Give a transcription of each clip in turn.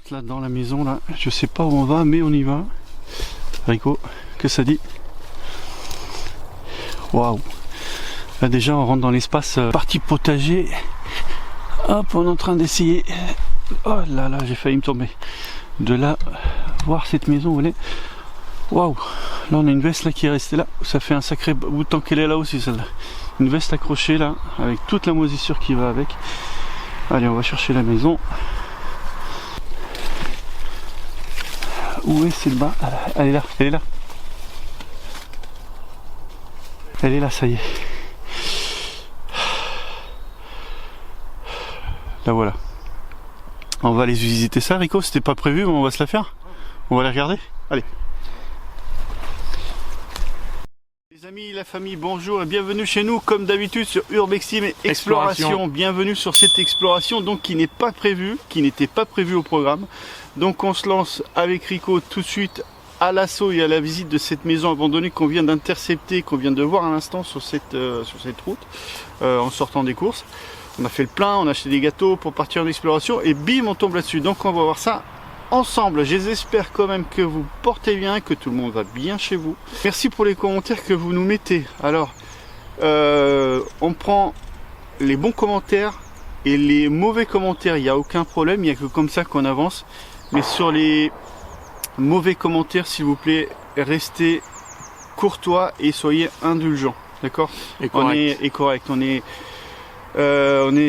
rentre là dans la maison là. Je sais pas où on va, mais on y va. Rico, que ça dit? Waouh! Là déjà on rentre dans l'espace partie potager. Hop, on est en train d'essayer. Oh là là, j'ai failli me tomber. De là, voir cette maison où elle est. Waouh! Là on a une veste là qui est restée là. Ça fait un sacré bout de temps qu'elle est là aussi celle-là. Une veste accrochée là, avec toute la moisissure qui va avec. Allez, on va chercher la maison. Où est c'est le bas? Elle est là, elle est là. Elle est là, ça y est. Là voilà. On va aller visiter ça, Rico, c'était pas prévu, mais on va se la faire. On va la regarder. Allez. Les amis, la famille, bonjour et bienvenue chez nous, comme d'habitude sur Urbexim Exploration. Bienvenue sur cette exploration donc qui n'est pas prévue, qui n'était pas prévue au programme. Donc on se lance avec Rico tout de suite à l'assaut et à la visite de cette maison abandonnée qu'on vient d'intercepter, qu'on vient de voir à l'instant sur cette route en sortant des courses. On a fait le plein, on a acheté des gâteaux pour partir en exploration et bim, on tombe là-dessus. Donc on va voir ça ensemble. J'espère quand même que vous portez bien, que tout le monde va bien chez vous. Merci pour les commentaires que vous nous mettez. Alors, on prend les bons commentaires et les mauvais commentaires. Il n'y a aucun problème, il n'y a que comme ça qu'on avance. Mais sur les mauvais commentaires, s'il vous plaît, restez courtois et soyez indulgents. D'accord ? Et correct. On est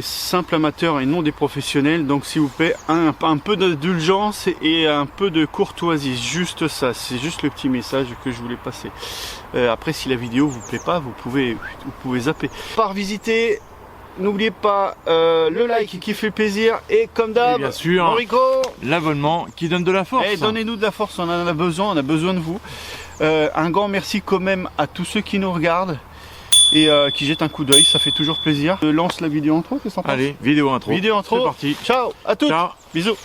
simple amateur et non des professionnels, donc s'il vous plaît un peu d'indulgence et un peu de courtoisie, juste ça, c'est juste le petit message que je voulais passer. Après si la vidéo vous plaît pas, vous pouvez zapper. Par visiter, n'oubliez pas le like qui fait plaisir et comme d'hab, bien sûr, Rico, l'abonnement qui donne de la force. Et donnez-nous de la force, on en a besoin, on a besoin de vous. Un grand merci quand même à tous ceux qui nous regardent et qui jette un coup d'œil, ça fait toujours plaisir. Je lance la vidéo intro, qu'est-ce que t'en penses? Allez, vidéo intro. Vidéo intro. C'est parti. Ciao à toutes. Ciao. Bisous.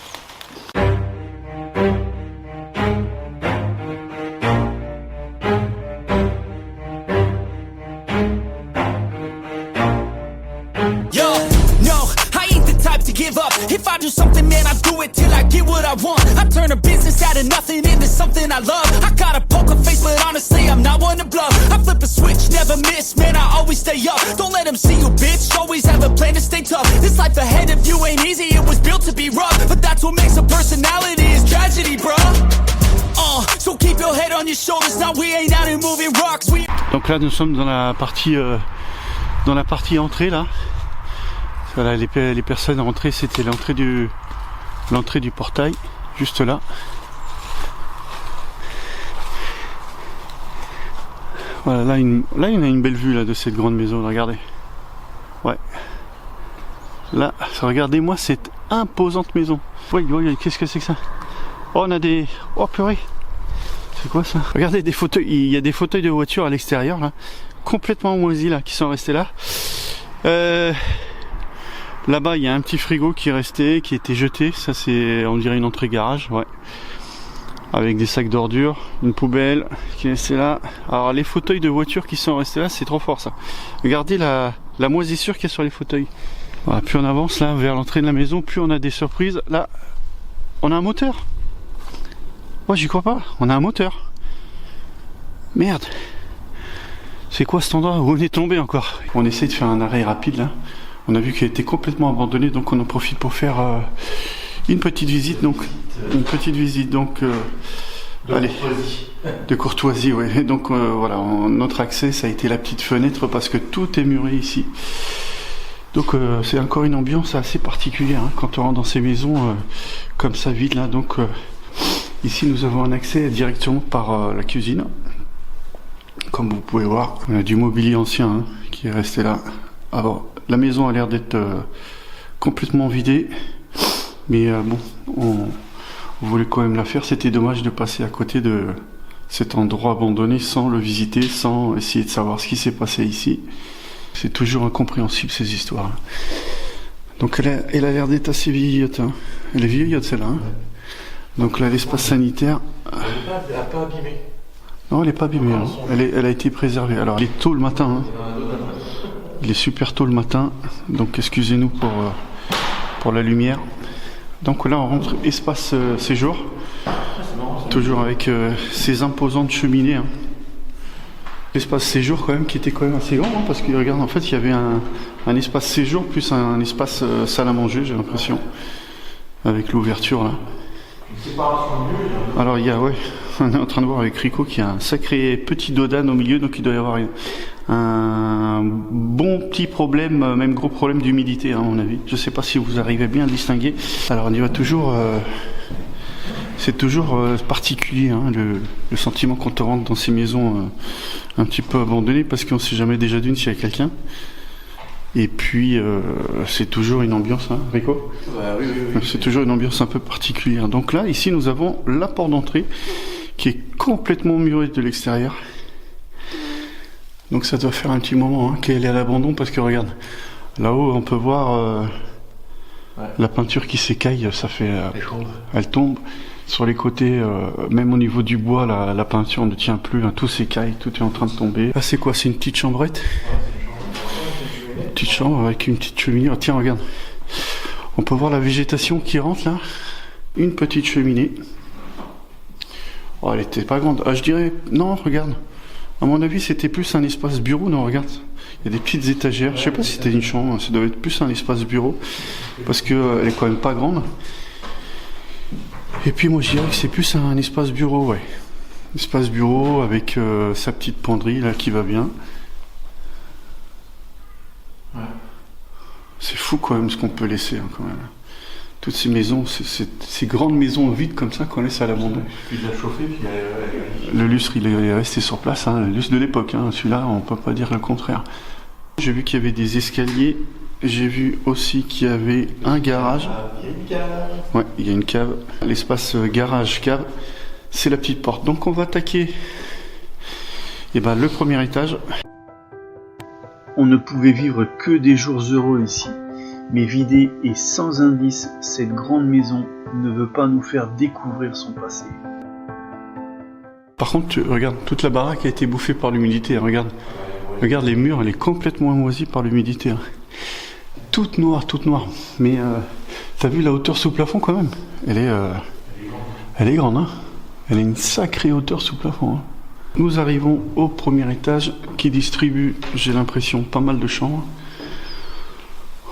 Give up. If I do something, man, I do it till I get what I want. I turn a business out of nothing into something I love. I got a poker face, but honestly, I'm not one to bluff. I flip a switch, never miss, man, I always stay up. Don't let them see you, bitch, always have a plan to stay tough. This life ahead of you ain't easy, it was built to be rough. But that's what makes a personality, is tragedy, bruh. So keep your head on your shoulders, now we ain't out here moving rocks. Donc là, nous sommes dans la partie entrée, là. Voilà, les personnes rentrées, c'était l'entrée du portail, juste là. Voilà, là il y a une belle vue là de cette grande maison, regardez. Ouais. Là, regardez-moi cette imposante maison. Oui, qu'est-ce que c'est que ça? Oh, on a des... Oh purée. C'est quoi ça? Regardez des fauteuils, il y a des fauteuils de voiture à l'extérieur là, complètement moisis là, qui sont restés là. Là-bas, il y a un petit frigo qui est resté, qui a été jeté. Ça, c'est, on dirait une entrée garage, ouais. Avec des sacs d'ordures, une poubelle qui est restée là. Alors, les fauteuils de voiture qui sont restés là, c'est trop fort ça. Regardez la moisissure qu'il y a sur les fauteuils. Voilà, plus on avance là vers l'entrée de la maison, plus on a des surprises. Là, on a un moteur. Ouais, j'y crois pas. On a un moteur. Merde. C'est quoi cet endroit où on est tombé encore? On essaie de faire un arrêt rapide là. On a vu qu'elle était complètement abandonnée, donc on en profite pour faire une petite visite. Donc, allez, de courtoisie, ouais. Donc voilà, notre accès, ça a été la petite fenêtre parce que tout est muré ici. Donc c'est encore une ambiance assez particulière hein, quand on rentre dans ces maisons comme ça vides là. Donc ici, nous avons un accès directement par la cuisine. Comme vous pouvez voir, on a du mobilier ancien hein, qui est resté là. Alors, la maison a l'air d'être complètement vidée, mais bon, on voulait quand même la faire. C'était dommage de passer à côté de cet endroit abandonné sans le visiter, sans essayer de savoir ce qui s'est passé ici. C'est toujours incompréhensible ces histoires. Donc elle a l'air d'être assez vieillotte. Hein. Elle est vieillotte celle-là. Hein. Donc là, l'espace sanitaire... Elle n'a pas abîmé. Non, elle n'est pas abîmée. Hein. Elle a été préservée. Alors, il est tôt le matin. Hein. Il est super tôt le matin, donc excusez-nous pour la lumière. Donc là on rentre espace séjour. Toujours avec ces imposantes cheminées. Hein. Espace séjour quand même qui était quand même assez grand hein, parce que regarde en fait il y avait un espace séjour plus un espace salle à manger j'ai l'impression. Avec l'ouverture là. Alors il y a on est en train de voir avec Rico qu'il y a un sacré petit dodan au milieu donc il doit y avoir un bon petit problème, même gros problème d'humidité hein, à mon avis. Je sais pas si vous arrivez bien à le distinguer. Alors on y va toujours, c'est toujours particulier hein, le sentiment quand on rentre dans ces maisons un petit peu abandonnées parce qu'on sait jamais déjà d'une s'il y a quelqu'un. Et puis c'est toujours une ambiance, hein, Rico ? Oui. C'est toujours une ambiance un peu particulière. Donc là, ici, nous avons la porte d'entrée qui est complètement murée de l'extérieur. Donc ça doit faire un petit moment hein, qu'elle est à l'abandon parce que regarde, là-haut, on peut voir la peinture qui s'écaille. Ça fait, elle tombe sur les côtés, même au niveau du bois, la peinture ne tient plus. Hein, tout s'écaille, tout est en train de tomber. Ah, c'est quoi ? C'est une petite chambrette ? Petite chambre avec une petite cheminée. Oh, tiens, regarde. On peut voir la végétation qui rentre là. Une petite cheminée. Oh, elle était pas grande. Ah, je dirais. Non, regarde. À mon avis, c'était plus un espace bureau. Non, regarde. Il y a des petites étagères. Je sais pas si c'était une chambre. Ça doit être plus un espace bureau. Parce que elle est quand même pas grande. Et puis, moi, je dirais que c'est plus un espace bureau, ouais. Espace bureau avec sa petite penderie là qui va bien. C'est fou quand même ce qu'on peut laisser hein, quand même. Toutes ces maisons, ces grandes maisons vides comme ça qu'on laisse à l'abandon. Puis il a chauffé, puis le lustre il est resté sur place, hein, le lustre de l'époque. Hein, celui-là, on peut pas dire le contraire. J'ai vu qu'il y avait des escaliers. J'ai vu aussi qu'il y avait un garage. Il y a une cave. Ouais, il y a une cave. L'espace garage-cave, c'est la petite porte. Donc on va attaquer le premier étage. On ne pouvait vivre que des jours heureux ici. Mais vidée et sans indice, cette grande maison ne veut pas nous faire découvrir son passé. Par contre, regarde, toute la baraque a été bouffée par l'humidité. Regarde, regarde les murs, elle est complètement amoisie par l'humidité. Toute noire. Mais t'as vu la hauteur sous plafond quand même ? Elle est grande, hein ? Elle a une sacrée hauteur sous plafond. Hein. Nous arrivons au premier étage qui distribue, j'ai l'impression, pas mal de chambres.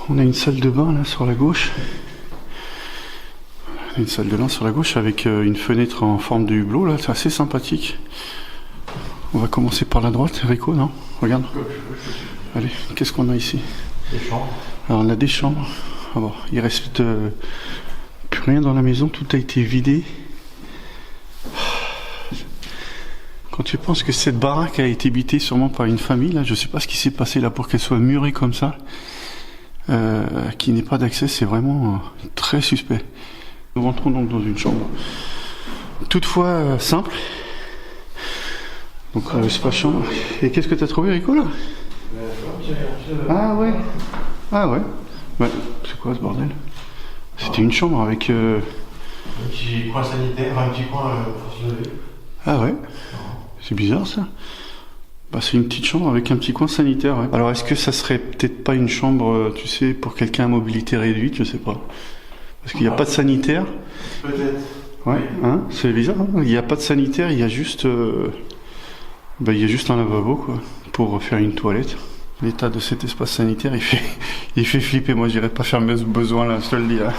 On a une salle de bain là sur la gauche. Une salle de bain sur la gauche avec une fenêtre en forme de hublot là, c'est assez sympathique. On va commencer par la droite, Rico, non ? Regarde. Allez, qu'est-ce qu'on a ici ? Des chambres. Alors on a des chambres. Ah bon, il reste plus rien dans la maison, tout a été vidé. Quand tu penses que cette baraque a été habitée sûrement par une famille, là, je sais pas ce qui s'est passé là pour qu'elle soit murée comme ça, qui n'ait pas d'accès, c'est vraiment très suspect. Nous rentrons donc dans une chambre toutefois simple. Donc espace chambre. Et qu'est-ce que tu as trouvé, Rico, là ? Ah ouais. C'est quoi ce bordel ? C'était une chambre avec... Un petit coin sanitaire, un petit coin pour se lever. Ah ouais. C'est bizarre ça. C'est une petite chambre avec un petit coin sanitaire. Ouais. Alors est-ce que ça serait peut-être pas une chambre, tu sais, pour quelqu'un à mobilité réduite, je sais pas. Parce qu'il n'y a pas de sanitaire. Peut-être. Ouais, hein, c'est bizarre. Hein, il n'y a pas de sanitaire, il y a juste, un lavabo quoi, pour faire une toilette. L'état de cet espace sanitaire, il fait flipper. Moi, j'irais pas faire mes besoins là, je te le dis là.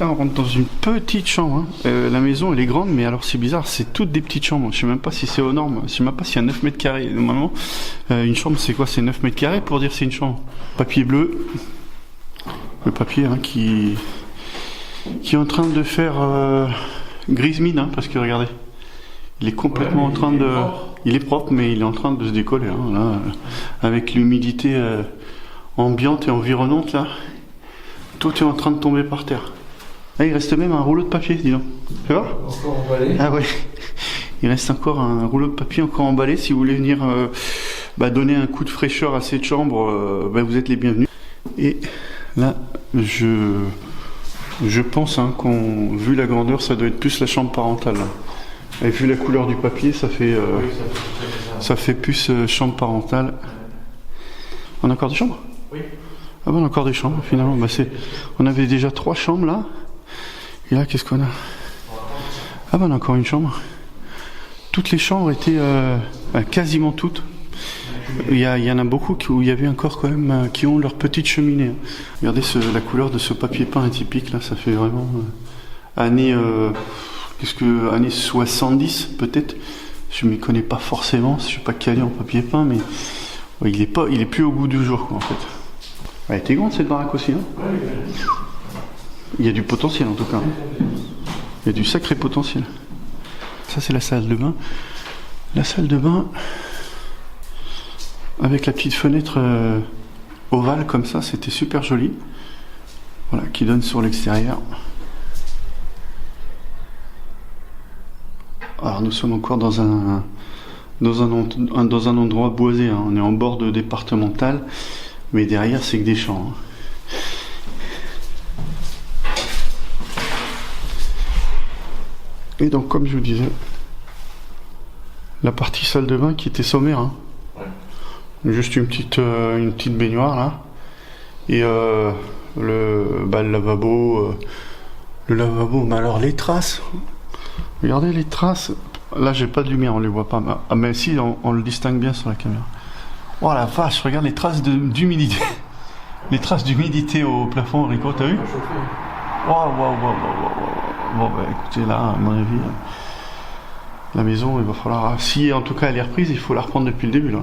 Là, on rentre dans une petite chambre. Hein. La maison, elle est grande, mais alors c'est bizarre, c'est toutes des petites chambres. Je sais même pas si c'est aux normes. Je sais même pas s'il y a 9 mètres carrés. Normalement, une chambre, c'est quoi ? C'est 9 mètres carrés pour dire c'est une chambre. Papier bleu. Le papier hein, qui est en train de faire grise mine, hein, parce que regardez, il est complètement en train de... Il est propre, mais il est en train de se décoller. Hein, là, avec l'humidité ambiante et environnante, là, tout est en train de tomber par terre. Là, il reste même un rouleau de papier, dis donc. Tu vois ? Encore emballé. Ah ouais. Il reste encore un rouleau de papier encore emballé. Si vous voulez venir donner un coup de fraîcheur à cette chambre, vous êtes les bienvenus. Et là, je pense vu la grandeur, ça doit être plus la chambre parentale. Là. Et vu la couleur du papier, ça fait plus chambre parentale. On a encore des chambres ? Oui. Ah on a encore des chambres finalement. On avait déjà 3 chambres là. Et là, qu'est-ce qu'on a? Ah bah on a encore une chambre. Toutes les chambres étaient quasiment toutes. Il y en a beaucoup où il y avait encore quand même qui ont leur petite cheminée. Regardez la couleur de ce papier peint atypique là, ça fait vraiment années 70 peut-être. Je m'y connais pas forcément, je suis pas calé en papier peint, mais ouais, il est plus au goût du jour quoi, en fait. Elle était grande cette baraque aussi, hein. Il y a du potentiel en tout cas. Il y a du sacré potentiel. Ça c'est la salle de bain. La salle de bain avec la petite fenêtre ovale comme ça, c'était super joli. Voilà, qui donne sur l'extérieur. Alors nous sommes encore dans un endroit boisé, hein. On est en bord de départemental, mais derrière c'est que des champs, hein. Et donc comme je vous disais, la partie salle de bain qui était sommaire, hein. Ouais. Juste une petite baignoire là, et le lavabo, mais alors les traces. Regardez les traces. Là, j'ai pas de lumière, on les voit pas. Ah, mais si, on le distingue bien sur la caméra. Oh la vache, regarde les traces d'humidité. Les traces d'humidité au plafond, Rico, t'as vu? Waouh. Bon, bah écoutez, là, à mon avis, la maison, il va falloir. Si en tout cas elle est reprise, il faut la reprendre depuis le début, là.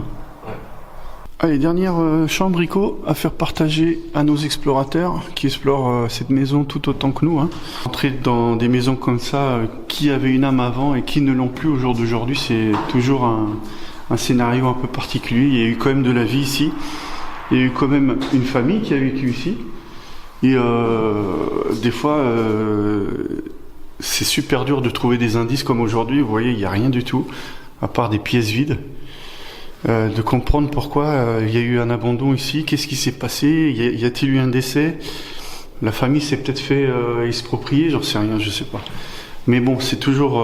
Allez, dernière chambre, Rico, à faire partager à nos explorateurs qui explorent cette maison tout autant que nous, hein. Entrer dans des maisons comme ça, qui avaient une âme avant et qui ne l'ont plus au jour d'aujourd'hui, c'est toujours un scénario un peu particulier. Il y a eu quand même de la vie ici. Il y a eu quand même une famille qui a vécu ici. Et des fois, c'est super dur de trouver des indices comme aujourd'hui. Vous voyez, il n'y a rien du tout, à part des pièces vides. De comprendre pourquoi il y a eu un abandon ici, qu'est-ce qui s'est passé, y a-t-il eu un décès, la famille s'est peut-être fait exproprier, j'en sais rien, je sais pas. Mais bon, c'est toujours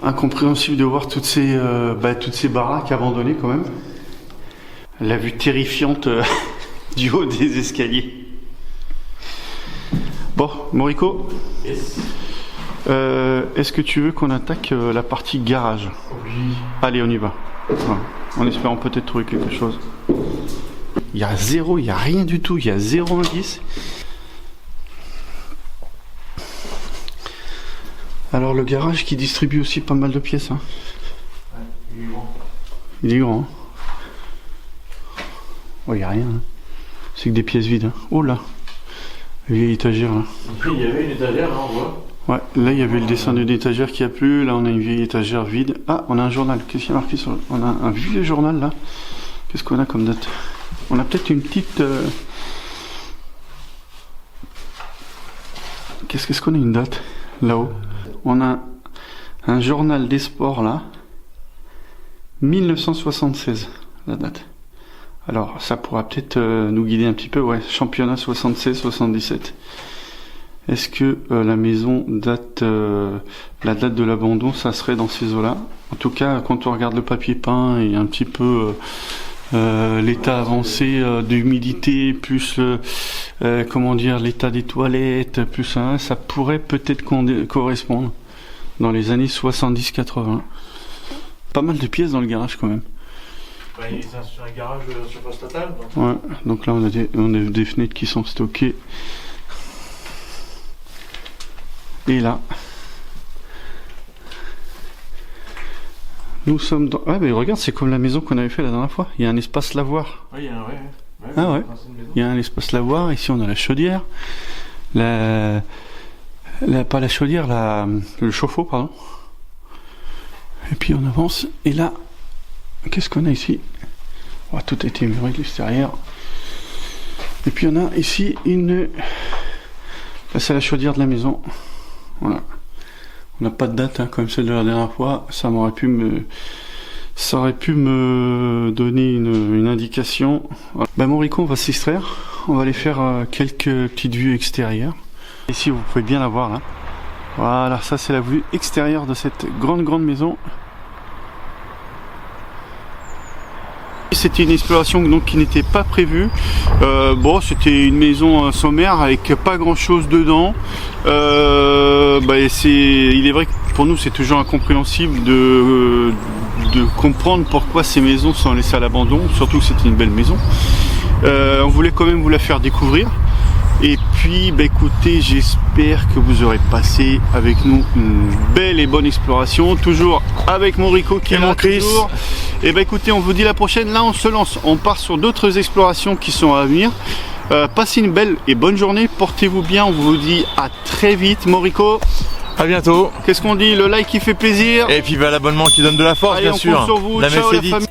incompréhensible de voir toutes ces baraques abandonnées quand même. La vue terrifiante du haut des escaliers. Bon, Morico, yes. Est-ce que tu veux qu'on attaque la partie garage? Oui. Allez, on y va. Voilà. En espérant peut-être trouver quelque chose. Il y a rien du tout, il y a zéro indice. Alors le garage qui distribue aussi pas mal de pièces, hein. Ouais, il est grand. Il est grand, hein. Oh, il n'y a rien, hein. C'est que des pièces vides, hein. Oh là, vieille étagère là. Après il y avait une étagère, hein, on voit. Ouais, là il y avait le dessin d'une étagère qui a plus, là on a une vieille étagère vide. Ah, on a un journal, qu'est-ce qu'il y a marqué sur... On a un vieux journal là. Qu'est-ce qu'on a comme date? On a peut-être une petite... Qu'est-ce qu'on a une date là-haut? On a un journal des sports là. 1976, la date. Alors ça pourra peut-être nous guider un petit peu, ouais, championnat 76-77. Est-ce que la maison date, la date de l'abandon, ça serait dans ces eaux-là? En tout cas, quand on regarde le papier peint et un petit peu l'état avancé d'humidité, plus l'état des toilettes, plus ça pourrait peut-être correspondre dans les années 70-80. Pas mal de pièces dans le garage quand même. Bah, c'est un garage surface totale. Donc. Ouais, donc là on a des fenêtres qui sont stockées. Et là, nous sommes dans... Ah mais regarde, c'est comme la maison qu'on avait fait la dernière fois. Il y a un espace lavoir. Oui, il y a un... Ouais. Ah ouais. Il y a un espace lavoir. Ici on a la chaudière. Pas la chaudière, le chauffe-eau, pardon. Et puis on avance. Et là, qu'est-ce qu'on a ici? Oh, tout a été muré de l'extérieur. Et puis on a ici une... Là c'est la chaudière de la maison. Voilà. On n'a pas de date, hein, comme celle de la dernière fois. Ça aurait pu me donner une indication. Voilà. Ben, mon Rico, on va s'extraire. On va aller faire quelques petites vues extérieures. Ici, vous pouvez bien la voir là. Voilà, ça c'est la vue extérieure de cette grande maison. C'était une exploration donc qui n'était pas prévue. Bon, c'était une maison sommaire avec pas grand chose dedans. Il est vrai que pour nous c'est toujours incompréhensible de comprendre pourquoi ces maisons sont laissées à l'abandon, surtout que c'était une belle maison. On voulait quand même vous la faire découvrir. Et puis écoutez, j'espère que vous aurez passé avec nous une belle et bonne exploration, toujours avec mon Rico qui est là toujours. Et écoutez, on vous dit la prochaine. Là on se lance, on part sur d'autres explorations qui sont à venir. Passez une belle et bonne journée, portez-vous bien, on vous dit à très vite. Mon Rico, à bientôt. Qu'est-ce qu'on dit? Le like qui fait plaisir. Et puis l'abonnement qui donne de la force. Allez, bien sûr. Compte sur vous. La Ciao messe est la dite. famille.